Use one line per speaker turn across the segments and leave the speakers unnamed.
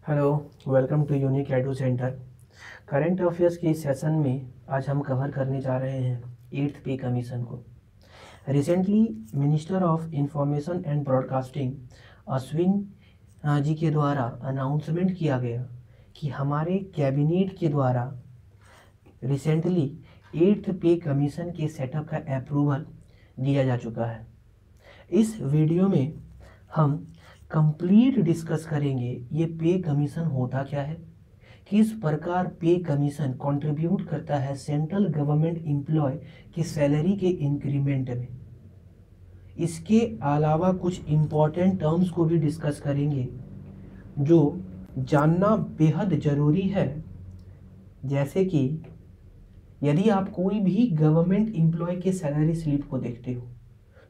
Hello, welcome to unique edu centre. Current affairs के इस session में आज हम कवर करने जा रहे हैं 8th पे कमीशन को। Recently minister of information and broadcasting Ashwin ji के द्वारा अनाउंसमेंट किया गया कि हमारे कैबिनेट के द्वारा रिसेंटली 8th पे कमीशन के सेटअप का अप्रूवल दिया जा चुका है। इस वीडियो में हम कंप्लीट डिस्कस करेंगे ये पे कमीशन होता क्या है, किस प्रकार पे कमीशन कंट्रीब्यूट करता है सेंट्रल गवर्नमेंट एम्प्लॉय की सैलरी के इंक्रीमेंट में। इसके अलावा कुछ इम्पॉर्टेंट टर्म्स को भी डिस्कस करेंगे जो जानना बेहद ज़रूरी है। जैसे कि यदि आप कोई भी गवर्नमेंट एम्प्लॉय के सैलरी स्लिप को देखते हो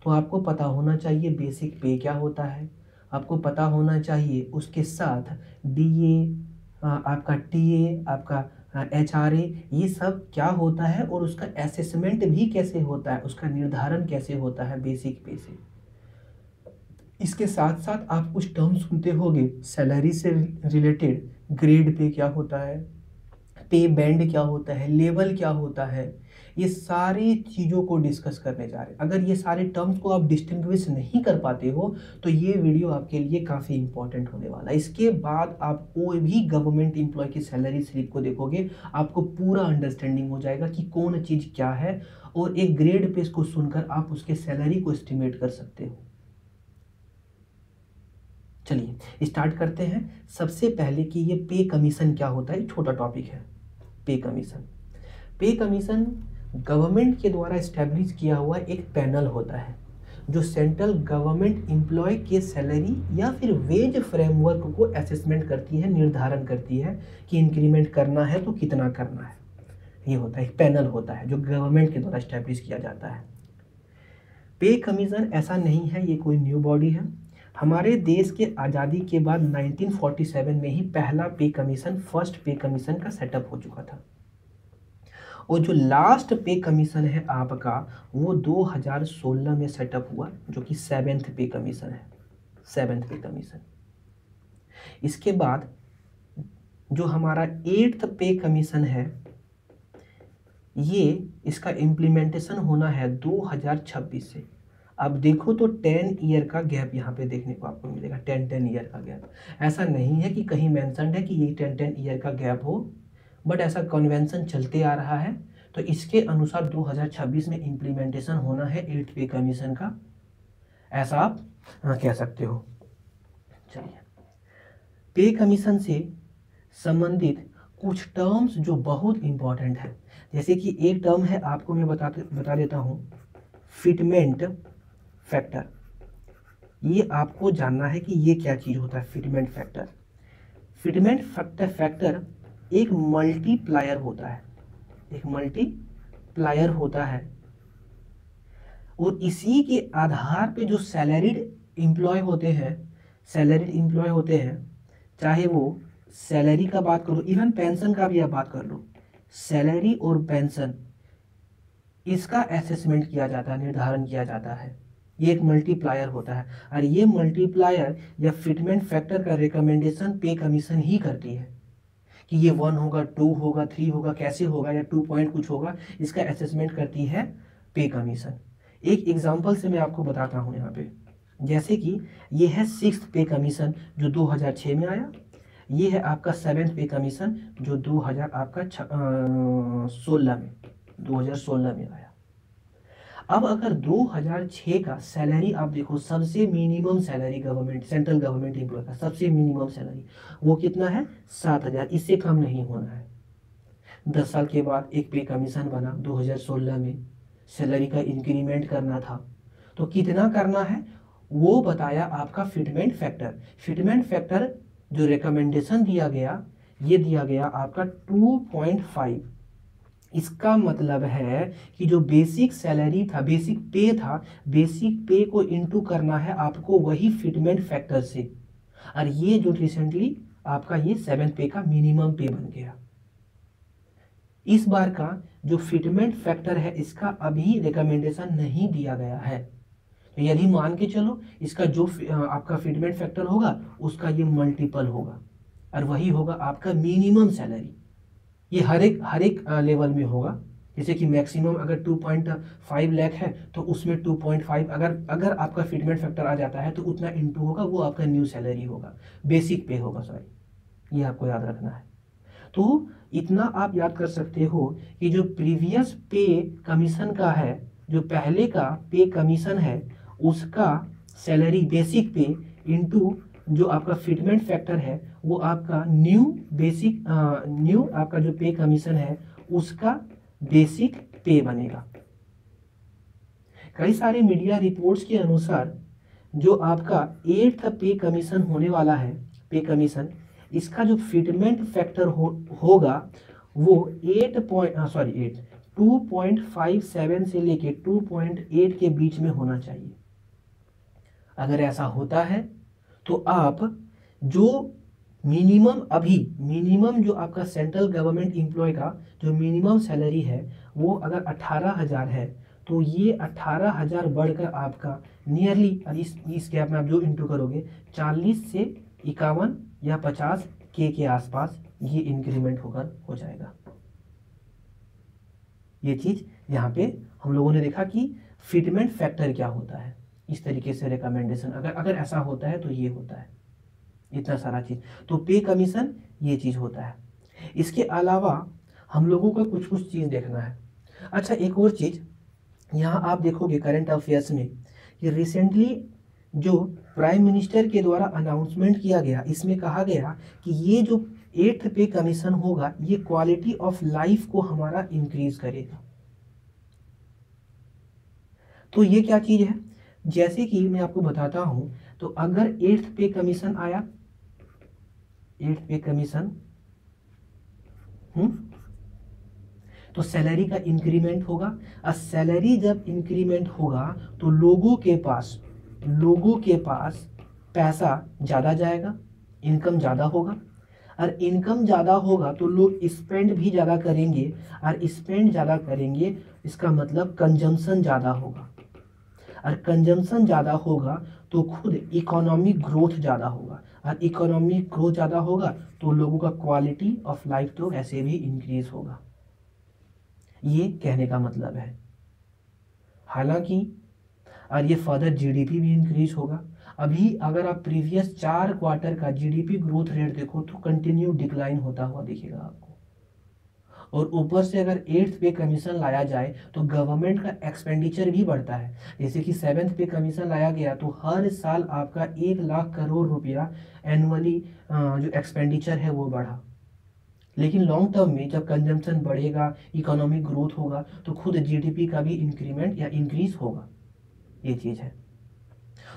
तो आपको पता होना चाहिए बेसिक पे क्या होता है, आपको पता होना चाहिए उसके साथ डीए, आपका टीए, आपका एचआरए, ये सब क्या होता है और उसका असेसमेंट भी कैसे होता है, उसका निर्धारण कैसे होता है बेसिक पे से। इसके साथ साथ आप कुछ टर्म सुनते होंगे सैलरी से रिलेटेड, ग्रेड पे क्या होता है, पे बैंड क्या होता है, लेवल क्या होता है, ये सारी चीज़ों को डिस्कस करने जा रहे हैं। अगर ये सारे टर्म्स को आप डिस्टिंग्विश नहीं कर पाते हो तो ये वीडियो आपके लिए काफ़ी इंपॉर्टेंट होने वाला है। इसके बाद आप कोई भी गवर्नमेंट एम्प्लॉय की सैलरी स्लिप को देखोगे आपको पूरा अंडरस्टैंडिंग हो जाएगा कि कौन चीज़ क्या है, और एक ग्रेड पे इसको सुनकर आप उसके सैलरी को एस्टिमेट कर सकते हो। चलिए स्टार्ट करते हैं। सबसे पहले कि ये पे कमीशन क्या होता है, छोटा टॉपिक है। पे कमीशन, पे कमीशन गवर्नमेंट के द्वारा इस्टेब्लिश किया हुआ एक पैनल होता है जो सेंट्रल गवर्नमेंट एम्प्लॉय के सैलरी या फिर वेज फ्रेमवर्क को असेसमेंट करती है, निर्धारण करती है कि इंक्रीमेंट करना है तो कितना करना है। ये होता है, एक पैनल होता है जो गवर्नमेंट के द्वारा इस्टेब्लिश किया जाता है। पे कमीशन ऐसा नहीं है ये कोई न्यू बॉडी है। हमारे देश के आज़ादी के बाद 1947 में ही पहला पे कमीशन, फर्स्ट पे कमीशन का सेटअप हो चुका था, और जो लास्ट पे कमीशन है आपका वो 2016 में सेटअप हुआ, जो कि 7th पे कमीशन है, 7th पे कमीशन। इसके बाद जो हमारा 8th पे कमीशन है, ये इसका इम्प्लीमेंटेशन होना है 2026 से। अब देखो तो 10 ईयर का गैप यहाँ पे देखने को आपको मिलेगा, 10 ईयर का गैप। ऐसा नहीं है कि कहीं मेंशन्ड है कि ये 10 ईयर का गैप हो, बट ऐसा कन्वेंशन चलते आ रहा है। तो इसके अनुसार 2026 में इम्प्लीमेंटेशन होना है 8th पे कमीशन का, ऐसा आप कह सकते हो। चलिए, पे कमीशन से संबंधित कुछ टर्म्स जो बहुत इंपॉर्टेंट है, जैसे कि एक टर्म है आपको मैं बता देता हूँ, फिटमेंट फैक्टर। ये आपको जानना है कि ये क्या चीज़ होता है फिटमेंट फैक्टर। फिटमेंट फैक्टर एक मल्टीप्लायर होता है, एक मल्टीप्लायर होता है, और इसी के आधार पे जो सैलरीड एम्प्लॉय होते हैं, चाहे वो सैलरी का बात करो, इवन पेंशन का भी आप बात कर लो, सैलरी और पेंशन, इसका असेसमेंट किया जाता है, निर्धारण किया जाता है। ये एक मल्टीप्लायर होता है, और ये मल्टीप्लायर या फिटमेंट फैक्टर का रिकमेंडेशन पे कमीशन ही करती है कि ये 1 होगा, 2 होगा, 3 होगा, कैसे होगा, या 2 पॉइंट कुछ होगा, इसका असेसमेंट करती है पे कमीशन। एक एग्जांपल से मैं आपको बताता हूँ यहाँ पे, जैसे कि ये है 6th पे कमीशन जो 2006 में आया, ये है आपका 7th पे कमीशन जो 2016 में आया। अब अगर 2006 का सैलरी आप देखो, सबसे minimum salary government, central government employ का सबसे मिनिमम सैलरी वो कितना है, 7,000, इससे कम नहीं होना है। 10 साल के बाद एक पे कमीशन बना 2016 में, सैलरी का इंक्रीमेंट करना था, तो कितना करना है वो बताया आपका फिटमेंट फैक्टर। फिटमेंट फैक्टर जो रिकमेंडेशन दिया गया, ये दिया गया आपका 2.5। इसका मतलब है कि जो बेसिक सैलरी था, बेसिक पे था, बेसिक पे को इनटू करना है आपको वही फिटमेंट फैक्टर से, और ये जो रिसेंटली आपका ये 7th पे का मिनिमम पे बन गया। इस बार का जो फिटमेंट फैक्टर है इसका अभी रिकमेंडेशन नहीं दिया गया है, तो यदि मान के चलो इसका जो आपका फिटमेंट फैक्टर होगा उसका ये मल्टीपल होगा। और वही होगा आपका मिनिमम सैलरी। ये हर एक लेवल में होगा। जैसे कि मैक्सिमम अगर 2.5 लाख है तो उसमें 2.5 अगर आपका फिटमेंट फैक्टर आ जाता है तो उतना इंटू होगा, वो आपका न्यू सैलरी होगा, बेसिक पे होगा, सॉरी, ये आपको याद रखना है। तो इतना आप याद कर सकते हो कि जो प्रीवियस पे कमीशन का है, जो पहले का पे कमीशन है, उसका सैलरी बेसिक पे इंटू जो आपका फिटमेंट फैक्टर है, वो आपका न्यू आपका जो पे कमीशन है उसका बेसिक पे बनेगा। कई सारे मीडिया रिपोर्ट्स के अनुसार जो आपका 8th पे कमीशन होने वाला है, पे कमीशन, इसका जो फिटमेंट फैक्टर होगा वो 2.57 से लेके 2.8 के बीच में होना चाहिए। अगर ऐसा होता है तो आप जो मिनिमम जो आपका सेंट्रल गवर्नमेंट एम्प्लॉय का जो मिनिमम सैलरी है वो अगर 18,000 है, तो ये 18,000 बढ़कर आपका नियरली, इस गैप में आप जो इंटू करोगे 40 से 51 या 50 के आसपास ये इंक्रीमेंट होकर हो जाएगा। ये चीज यहाँ पे हम लोगों ने देखा कि फिटमेंट फैक्टर क्या होता है, इस तरीके से रिकमेंडेशन अगर ऐसा होता है तो ये होता है, इतना सारा चीज। तो पे कमीशन ये चीज होता है। इसके अलावा हम लोगों का कुछ चीज देखना है। अच्छा, एक और चीज यहाँ आप देखोगे करंट अफेयर्स में कि रिसेंटली जो प्राइम मिनिस्टर के द्वारा अनाउंसमेंट किया गया, इसमें कहा गया कि ये जो 8th पे कमीशन होगा ये क्वालिटी ऑफ लाइफ को हमारा इंक्रीज करेगा। तो ये क्या चीज है, जैसे कि मैं आपको बताता हूं, तो अगर 8th पे कमीशन आया, 8th पे कमीशन तो सैलरी का इंक्रीमेंट होगा। और सैलरी जब इंक्रीमेंट होगा तो लोगों के पास पैसा ज़्यादा जाएगा, इनकम ज़्यादा होगा, और इनकम ज़्यादा होगा तो लोग स्पेंड भी ज़्यादा करेंगे, और स्पेंड ज़्यादा करेंगे इसका मतलब कंजम्पशन ज़्यादा होगा, और कंजम्पशन ज़्यादा होगा तो खुद इकोनॉमिक ग्रोथ ज़्यादा होगा, और इकोनॉमिक ग्रोथ ज़्यादा होगा तो लोगों का क्वालिटी ऑफ लाइफ तो ऐसे भी इंक्रीज होगा। ये कहने का मतलब है। हालांकि और ये फर्दर जीडीपी भी इंक्रीज होगा। अभी अगर आप प्रीवियस 4 क्वार्टर का जीडीपी ग्रोथ रेट देखो तो कंटिन्यू डिक्लाइन होता हुआ दिखेगा आपको, और ऊपर से अगर 8th पे कमीशन लाया जाए तो गवर्नमेंट का एक्सपेंडिचर भी बढ़ता है। जैसे कि 7th पे कमीशन लाया गया तो हर साल आपका 1 लाख करोड़ रुपया एनुअली जो एक्सपेंडिचर है वो बढ़ा। लेकिन लॉन्ग टर्म में जब कंजम्पशन बढ़ेगा, इकोनॉमिक ग्रोथ होगा, तो खुद जीडीपी का भी इंक्रीमेंट या इंक्रीज होगा। ये चीज़ है।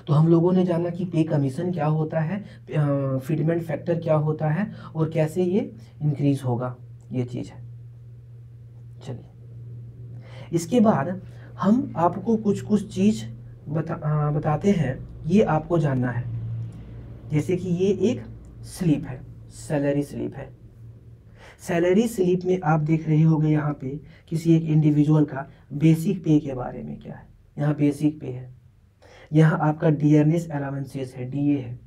तो हम लोगों ने जाना कि पे कमीशन क्या होता है, फिटमेंट फैक्टर क्या होता है, और कैसे ये इंक्रीज होगा, ये चीज़ है। चलिए, इसके बाद हम आपको कुछ चीज़ बताते हैं, ये आपको जानना है। जैसे कि ये एक स्लिप है, सैलरी स्लिप है। सैलरी स्लिप में आप देख रहे होंगे यहाँ पे किसी एक इंडिविजुअल का बेसिक पे के बारे में क्या है। यहाँ बेसिक पे है, यहाँ आपका डियरनेस अलाउंसेस है, डीए है,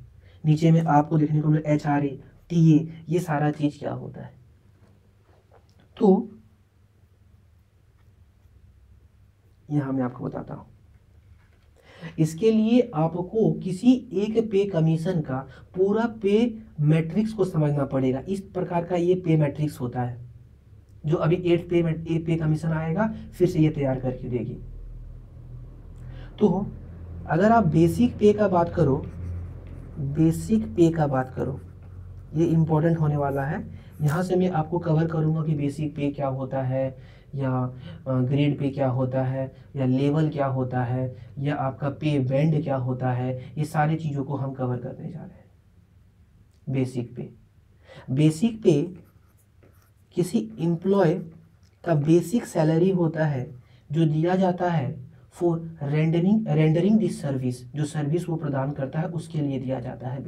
नीचे में आपको देखने को मिले एचआरए, टीए, ये सारा चीज क्या होता है। तो यहाँ मैं आपको बताता हूँ। इसके लिए आपको किसी एक पे कमीशन का पूरा पे मैट्रिक्स को समझना पड़ेगा। इस प्रकार का ये पे मैट्रिक्स होता है जो अभी 8th पे कमीशन आएगा फिर से ये तैयार करके देगी। तो अगर आप बेसिक पे का बात करो, ये इंपॉर्टेंट होने वाला है। यहाँ से मैं आपको कवर करूँगा कि बेसिक पे क्या होता है, या ग्रेड पे क्या होता है, या लेवल क्या होता है, या आपका पे बैंड क्या होता है। ये सारी चीज़ों को हम कवर करने जा रहे हैं। बेसिक पे किसी एम्प्लॉय का बेसिक सैलरी होता है जो दिया जाता है फॉर रेंडरिंग दिस सर्विस, जो सर्विस वो प्रदान करता है उसके लिए दिया जाता है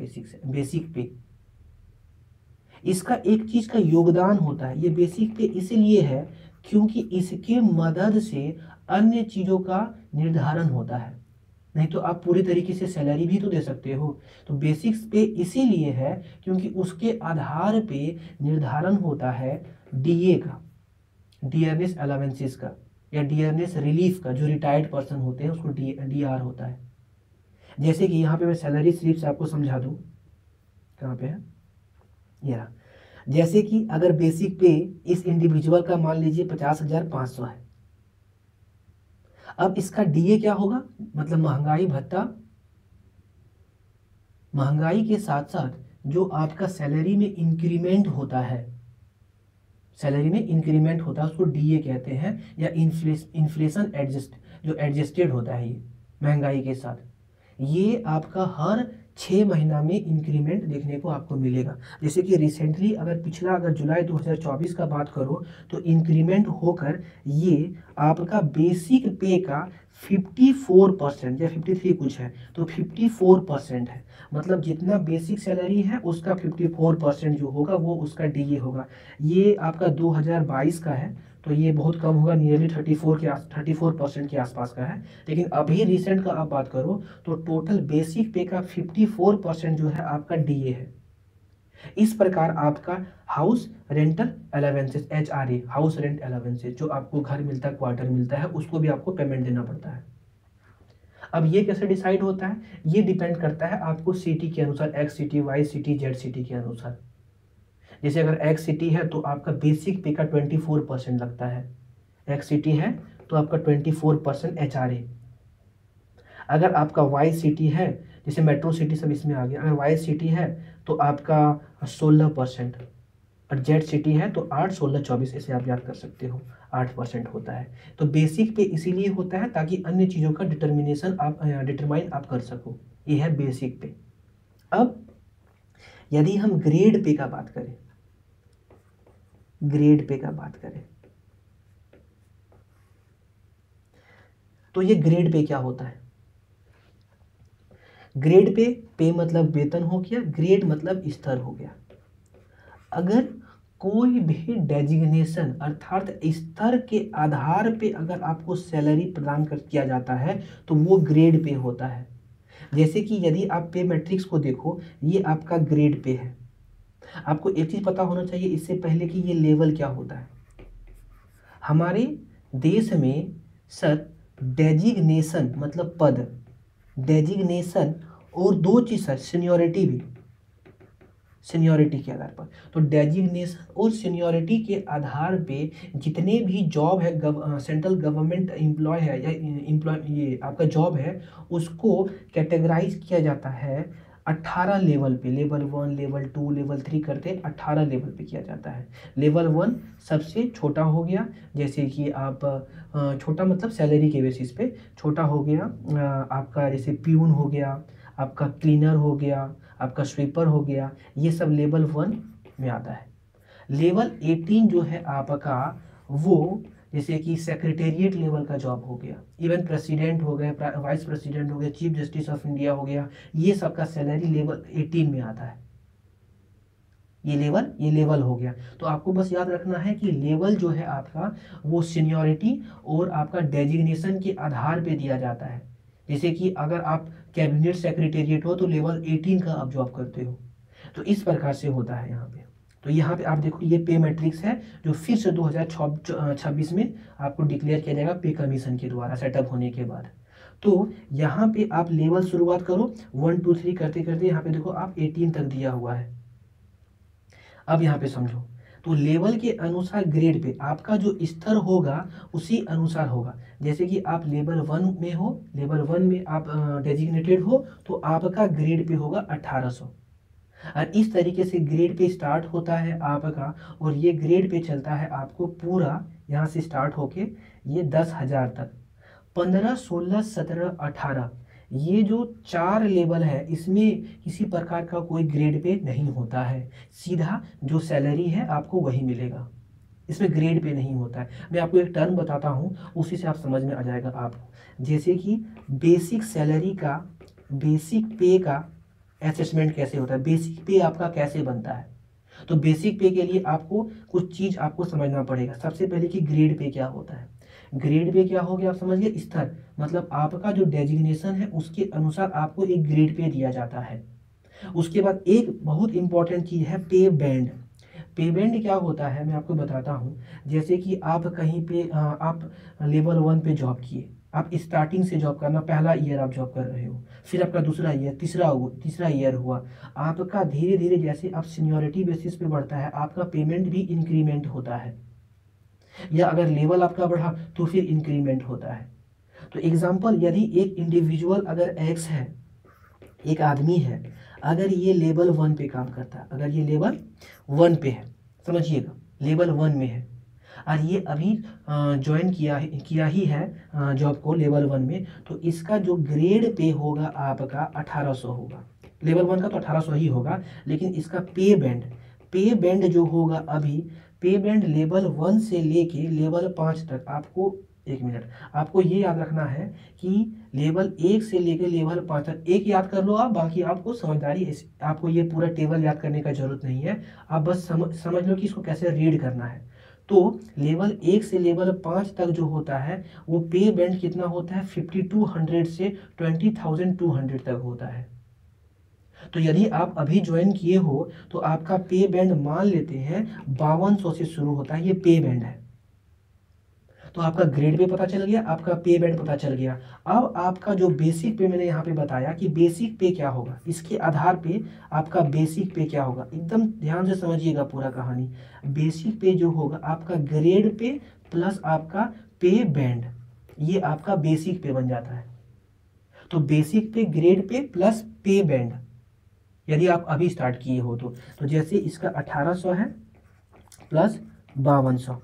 बेसिक पे। इसका एक चीज का योगदान होता है। ये बेसिक पे इसलिए है क्योंकि इसके मदद से अन्य चीजों का निर्धारण होता है। नहीं तो आप पूरी तरीके से सैलरी भी तो दे सकते हो। तो बेसिक पे इसीलिए है क्योंकि उसके आधार पे निर्धारण होता है डीए का, डियरनेस अलावेंसेस का, या डियरनेस रिलीफ का। जो रिटायर्ड पर्सन होते हैं उसको डीआर होता है। जैसे कि यहाँ पे मैं सैलरी स्लिप से आपको समझा दूँ, कहाँ पे है ये रहा। जैसे कि अगर बेसिक पे इस इंडिविजुअल का मान लीजिए 50,500 है, अब इसका डीए क्या होगा, मतलब महंगाई भत्ता, महंगाई के साथ साथ जो आपका सैलरी में इंक्रीमेंट होता है, सैलरी में इंक्रीमेंट होता है उसको डीए कहते हैं, या इन्फ्लेशन एडजस्ट, जो एडजस्टेड होता है ये महंगाई के साथ, ये आपका हर 6 महीना में इंक्रीमेंट देखने को आपको मिलेगा। जैसे कि रिसेंटली अगर पिछला अगर जुलाई 2024 का बात करो तो इंक्रीमेंट होकर ये आपका बेसिक पे का 54% या 53 कुछ है, तो 54% है। मतलब जितना बेसिक सैलरी है उसका 54% जो होगा वो उसका डीए होगा। ये आपका 2022 का है तो ये बहुत कम होगा, नियरली 34% के आसपास का है। लेकिन अभी रिसेंट का आप बात करो तो टोटल बेसिक पे का 54% जो है आपका डीए है। इस प्रकार आपका house rental allowances, HRA, house rent allowances, जो आपको घर मिलता है, क्वार्टर मिलता है, उसको भी आपको पेमेंट देना पड़ता है। अब ये कैसे डिसाइड होता है, ये डिपेंड करता है आपको सिटी के अनुसार, X city, Y city, Z city के अनुसार। जैसे अगर एक्स सिटी है तो आपका बेसिक पे का 24% लगता है, एक्स सिटी है तो आपका 24% HRA। अगर आपका वाई सिटी है, जैसे मेट्रो सिटी सब इसमें आ गया, अगर वाई सिटी है तो आपका 16%, और जेड सिटी है तो 8, 16, 24, ऐसे आप याद कर सकते हो, 8% होता है। तो बेसिक पे इसीलिए होता है ताकि अन्य चीज़ों का डिटर्मिनेशन आप डिटरमाइन आप कर सको, ये है बेसिक पे। अब यदि हम ग्रेड पे का बात करें, ग्रेड पे का बात करें तो ये ग्रेड पे क्या होता है, ग्रेड पे मतलब वेतन हो गया, ग्रेड मतलब स्तर हो गया। अगर कोई भी डेजिग्नेशन अर्थात स्तर के आधार पे अगर आपको सैलरी प्रदान कर किया जाता है तो वो ग्रेड पे होता है। जैसे कि यदि आप पे मैट्रिक्स को देखो, ये आपका ग्रेड पे है। आपको एक चीज़ पता होना चाहिए इससे पहले कि ये लेवल क्या होता है। हमारे देश में सर डेजिग्नेशन मतलब पद, डेजिग्नेशन और दो चीज़ है, सीनियोरिटी भी, सीनियोरिटी के आधार पर। तो डेजिग्नेशन और सीनियोरिटी के आधार पे जितने भी जॉब है, सेंट्रल गवर्नमेंट एम्प्लॉय है या एम्प्लॉय ये आपका जॉब है, उसको कैटेगराइज किया जाता है 18 लेवल पे, लेवल 1, लेवल 2, लेवल 3 करते 18 लेवल पे किया जाता है। लेवल 1 सबसे छोटा हो गया, जैसे कि आप छोटा मतलब सैलरी के बेसिस पे छोटा हो गया, आपका जैसे प्यून हो गया, आपका क्लीनर हो गया, आपका स्वीपर हो गया, ये सब लेवल 1 में आता है। लेवल 18 जो है आपका वो जैसे कि सेक्रेटेरिएट लेवल का जॉब हो गया, इवन प्रेसिडेंट हो गए, वाइस प्रेसिडेंट हो गया, चीफ जस्टिस ऑफ इंडिया हो गया, ये सब का सैलरी लेवल 18 में आता है। ये लेवल हो गया। तो आपको बस याद रखना है कि लेवल जो है आपका वो सीनियोरिटी और आपका डेजिग्नेशन के आधार पे दिया जाता है। जैसे कि अगर आप कैबिनेट सेक्रेटेरिएट हो तो लेवल 18 का आप जॉब करते हो। तो इस प्रकार से होता है यहाँ पे। तो यहाँ पे आप देखो ये पे मैट्रिक्स है जो फिर से 2026 में आपको डिक्लेयर किया जाएगा पे कमीशन के द्वारा सेटअप होने के बाद। तो यहाँ पे आप लेवल शुरुआत करो 1, 2, 3 करते करते यहाँ पे देखो आप 18 तक दिया हुआ है। अब यहाँ पे समझो, तो लेवल के अनुसार ग्रेड पे आपका जो स्तर होगा उसी अनुसार होगा। जैसे कि आप लेवल 1 में हो, लेवल 1 में आप डेजिग्नेटेड हो तो आपका ग्रेड पे होगा 1800। और इस तरीके से ग्रेड पे स्टार्ट होता है आपका, और ये ग्रेड पे चलता है आपको पूरा यहाँ से स्टार्ट होके ये 10,000 तक। 15, 16, 17, 18 ये जो 4 लेवल है इसमें किसी प्रकार का कोई ग्रेड पे नहीं होता है, सीधा जो सैलरी है आपको वही मिलेगा, इसमें ग्रेड पे नहीं होता है। मैं आपको एक टर्म बताता हूँ उसी से आप समझ में आ जाएगा आपको। जैसे कि बेसिक सैलरी का, बेसिक पे का असेसमेंट कैसे होता है, बेसिक पे आपका कैसे बनता है। तो बेसिक पे के लिए आपको कुछ चीज़ आपको समझना पड़ेगा। सबसे पहले कि ग्रेड पे क्या होता है। ग्रेड पे क्या हो गया, आप समझ गए, स्तर, मतलब आपका जो डेजिग्नेशन है उसके अनुसार आपको एक ग्रेड पे दिया जाता है। उसके बाद एक बहुत इंपॉर्टेंट चीज़ है पे बैंड। पे बैंड क्या होता है मैं आपको बताता हूँ। जैसे कि आप कहीं पे आप लेवल 1 पे जॉब किए, आप स्टार्टिंग से जॉब करना, पहला ईयर आप जॉब कर रहे हो, फिर आपका दूसरा ईयर, तीसरा ईयर हुआ, आपका धीरे धीरे जैसे आप सीनियरिटी बेसिस पे बढ़ता है आपका पेमेंट भी इंक्रीमेंट होता है, या अगर लेवल आपका बढ़ा तो फिर इंक्रीमेंट होता है। तो एग्जाम्पल, यदि एक इंडिविजुअल अगर एक्स है, एक आदमी है, अगर ये लेवल 1 पे काम करता है, अगर ये लेवल 1 पे है, समझिएगा लेवल 1 में है, और ये अभी ज्वाइन किया ही है जॉब को लेवल 1 में, तो इसका जो ग्रेड पे होगा आपका 1800 होगा। लेवल 1 का तो 1800 ही होगा, लेकिन इसका पे बैंड जो होगा अभी, पे बैंड लेवल 1 से लेके लेवल 5 तक आपको, एक मिनट, आपको ये याद रखना है कि लेवल 1 से लेकर लेवल 5 तक, एक याद कर लो आप, बाकी आपको समझदारी, आपको ये पूरा टेबल याद करने का जरूरत नहीं है, आप बस समझ लो कि इसको कैसे रीड करना है। तो लेवल 1 से लेवल 5 तक जो होता है वो पे बैंड कितना होता है, 5200 से 20,200 तक होता है। तो यदि आप अभी ज्वाइन किए हो तो आपका पे बैंड मान लेते हैं 5200 से शुरू होता है, ये पे बैंड है। तो आपका ग्रेड पे पता चल गया, आपका पे बैंड पता चल गया। अब आपका जो बेसिक पे, मैंने यहाँ पे बताया कि बेसिक पे क्या होगा, इसके आधार पे आपका बेसिक पे क्या होगा, एकदम ध्यान से समझिएगा पूरा कहानी। बेसिक पे जो होगा आपका ग्रेड पे प्लस आपका पे बैंड, ये आपका बेसिक पे बन जाता है। तो बेसिक पे, ग्रेड पे प्लस पे बैंड, यदि आप अभी स्टार्ट किए हो तो जैसे इसका 1800 है प्लस 5200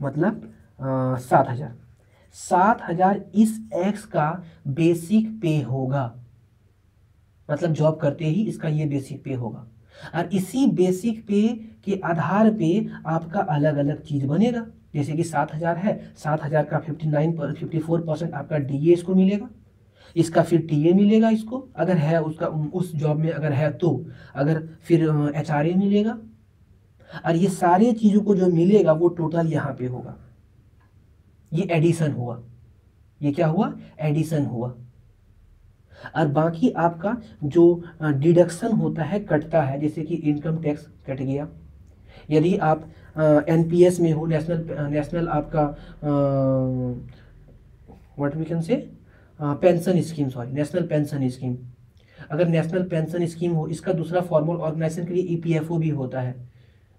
मतलब 7000, 7000 इस एक्स का बेसिक पे होगा, मतलब जॉब करते ही इसका ये बेसिक पे होगा। और इसी बेसिक पे के आधार पे आपका अलग अलग चीज बनेगा। जैसे कि 7000 है, 7000 का 54% आपका डीए इसको मिलेगा, इसका फिर टीए मिलेगा इसको, अगर है उसका उस जॉब में अगर है तो, अगर फिर एचआरए मिलेगा, और ये सारे चीज़ों को जो मिलेगा वो टोटल यहाँ पे होगा, ये एडिशन हुआ, ये क्या हुआ, एडिशन हुआ। और बाकी आपका जो डिडक्शन होता है, कटता है, जैसे कि इनकम टैक्स कट गया, यदि आप एनपीएस में हो, नेशनल आपका what we can say pension scheme, sorry national pension scheme, अगर नेशनल पेंशन स्कीम हो, इसका दूसरा फॉर्मल ऑर्गेनाइजेशन के लिए ईपीएफओ भी होता है,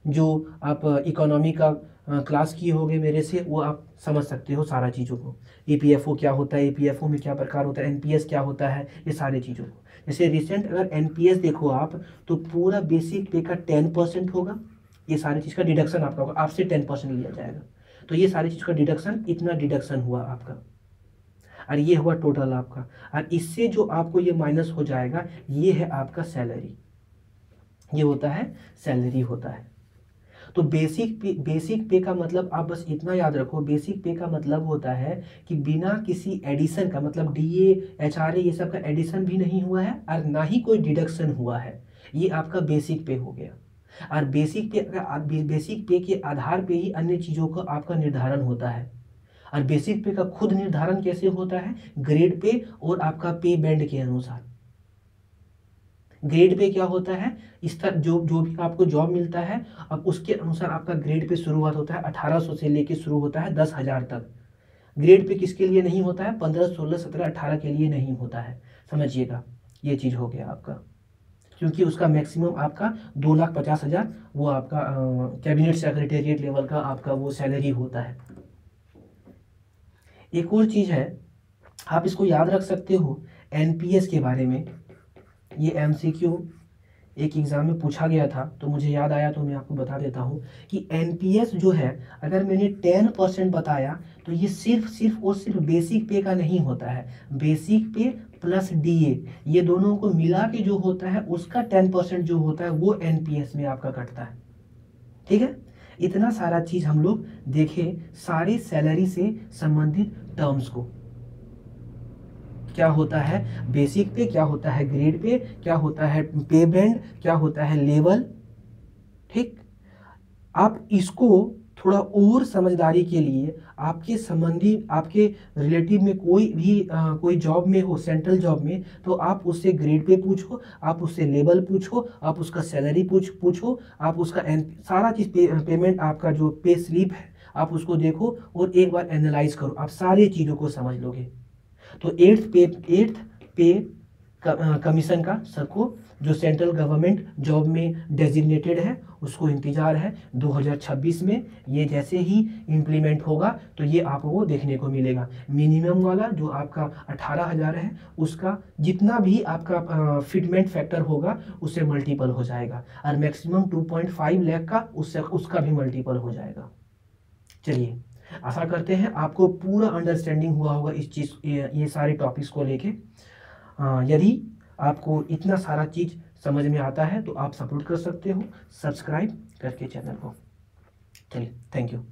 जो आप इकोनॉमी का क्लास किए होंगे मेरे से, वो आप समझ सकते हो सारा चीज़ों को। ईपीएफओ क्या होता है, ईपीएफओ में क्या प्रकार होता है, एनपीएस क्या होता है, ये सारे चीज़ों को। जैसे रिसेंट अगर एनपीएस देखो आप, तो पूरा बेसिक पे का 10% होगा, ये सारी चीज़ का डिडक्शन आपका होगा, आपसे 10% लिया जाएगा। तो ये सारी चीज़ का डिडक्शन, इतना डिडक्शन हुआ आपका, और ये हुआ टोटल आपका, और इससे जो आपको ये माइनस हो जाएगा, ये है आपका सैलरी, ये होता है सैलरी होता है। तो बेसिक पे का मतलब आप बस इतना याद रखो, बेसिक पे का मतलब होता है कि बिना किसी एडिशन का, मतलब डीए एचआरए ये सब का एडिशन भी नहीं हुआ है और ना ही कोई डिडक्शन हुआ है, ये आपका बेसिक पे हो गया। और बेसिक पे के आधार पे ही अन्य चीज़ों का आपका निर्धारण होता है। और बेसिक पे का खुद निर्धारण कैसे होता है, ग्रेड पे और आपका पे बैंड के अनुसार। ग्रेड पे क्या होता है, इस तरह जो भी आपको जॉब मिलता है, अब उसके अनुसार आपका ग्रेड पे शुरुआत होता है 1800 से लेके शुरू होता है 10,000 तक। ग्रेड पे किसके लिए नहीं होता है, 15, 16, 17, 18 के लिए नहीं होता है, समझिएगा। ये चीज़ हो गया आपका, क्योंकि उसका मैक्सिमम आपका 2,50,000 वो आपका कैबिनेट सेक्रेटेरिएट लेवल का आपका वो सैलरी होता है। एक और चीज़ है, आप इसको याद रख सकते हो एनपीएस के बारे में, ये एमसीक्यू एक एग्ज़ाम में पूछा गया था, तो मुझे याद आया तो मैं आपको बता देता हूँ कि एनपीएस जो है, अगर मैंने 10% बताया तो ये सिर्फ और सिर्फ बेसिक पे का नहीं होता है, बेसिक पे प्लस डीए ये दोनों को मिला के जो होता है उसका 10% जो होता है वो एनपीएस में आपका कटता है। ठीक है, इतना सारा चीज़ हम लोग देखे, सारे सैलरी से संबंधित टर्म्स को, क्या होता है बेसिक पे, क्या होता है ग्रेड पे, क्या होता है पे बैंड, क्या होता है लेवल। ठीक, आप इसको थोड़ा और समझदारी के लिए आपके संबंधी, आपके रिलेटिव में कोई भी कोई जॉब में हो, सेंट्रल जॉब में, तो आप उससे ग्रेड पे पूछो, आप उससे लेवल पूछो, आप उसका सैलरी पूछो, आप उसका सारा चीज़ पेमेंट, आपका जो पे स्लिप है आप उसको देखो और एक बार एनालाइज करो, आप सारी चीज़ों को समझ लोगे। तो एट्थ पे कमीशन का सबको, जो सेंट्रल गवर्नमेंट जॉब में डेजिग्नेटेड है उसको इंतज़ार है 2026 में। ये जैसे ही इम्प्लीमेंट होगा तो ये आपको देखने को मिलेगा। मिनिमम वाला जो आपका 18,000 है उसका जितना भी आपका फिटमेंट फैक्टर होगा उससे मल्टीपल हो जाएगा, और मैक्सिमम 2.5 लाख का उसका भी मल्टीपल हो जाएगा। चलिए, आशा करते हैं आपको पूरा अंडरस्टैंडिंग हुआ होगा इस चीज़, ये सारे टॉपिक्स को लेके। यदि आपको इतना सारा चीज़ समझ में आता है तो आप सपोर्ट कर सकते हो सब्सक्राइब करके चैनल को। चलिए, थैंक यू।